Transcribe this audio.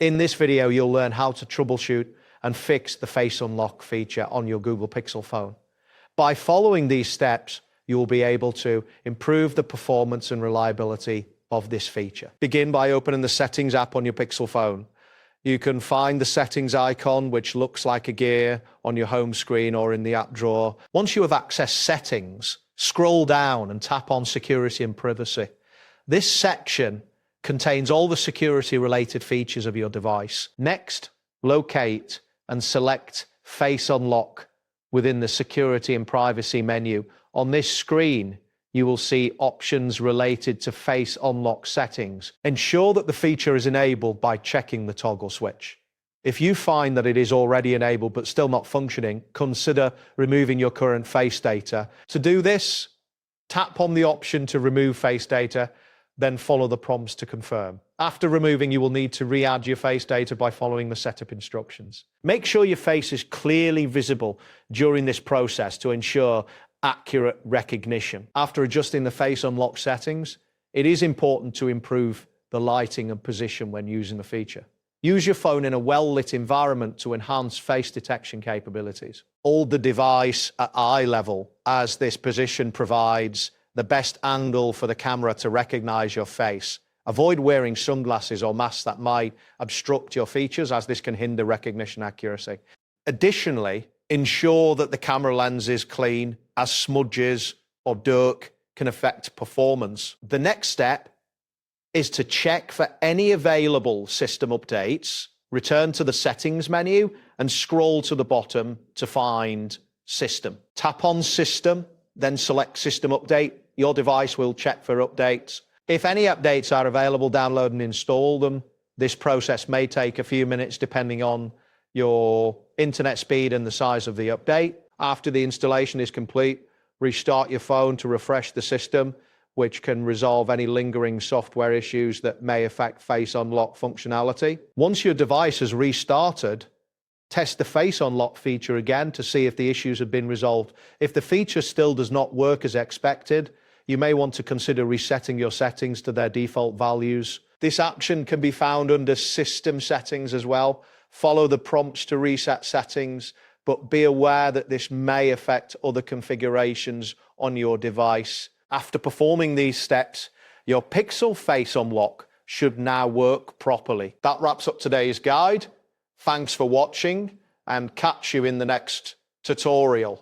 In this video, you'll learn how to troubleshoot and fix the Face Unlock feature on your Google Pixel phone. By following these steps, you will be able to improve the performance and reliability of this feature. Begin by opening the Settings app on your Pixel phone. You can find the Settings icon, which looks like a gear, on your home screen or in the app drawer. Once you have accessed Settings, scroll down and tap on Security and Privacy. This section contains all the security-related features of your device. Next, locate and select Face Unlock within the Security and Privacy menu. On this screen, you will see options related to Face Unlock settings. Ensure that the feature is enabled by checking the toggle switch. If you find that it is already enabled but still not functioning, consider removing your current face data. To do this, tap on the option to remove face data, then follow the prompts to confirm. After removing, you will need to re-add your face data by following the setup instructions. Make sure your face is clearly visible during this process to ensure accurate recognition. After adjusting the Face Unlock settings, it is important to improve the lighting and position when using the feature. Use your phone in a well-lit environment to enhance face detection capabilities. Hold the device at eye level, as this position provides the best angle for the camera to recognize your face. Avoid wearing sunglasses or masks that might obstruct your features, as this can hinder recognition accuracy. Additionally, ensure that the camera lens is clean, as smudges or dirt can affect performance. The next step is to check for any available system updates. Return to the Settings menu and scroll to the bottom to find System. Tap on System, then select System Update. Your device will check for updates. If any updates are available, download and install them. This process may take a few minutes depending on your internet speed and the size of the update. After the installation is complete, restart your phone to refresh the system, which can resolve any lingering software issues that may affect Face Unlock functionality. Once your device has restarted, test the Face Unlock feature again to see if the issues have been resolved. If the feature still does not work as expected, you may want to consider resetting your settings to their default values. This action can be found under System Settings as well. Follow the prompts to reset settings, but be aware that this may affect other configurations on your device. After performing these steps, your Pixel Face Unlock should now work properly. That wraps up today's guide. Thanks for watching, and catch you in the next tutorial.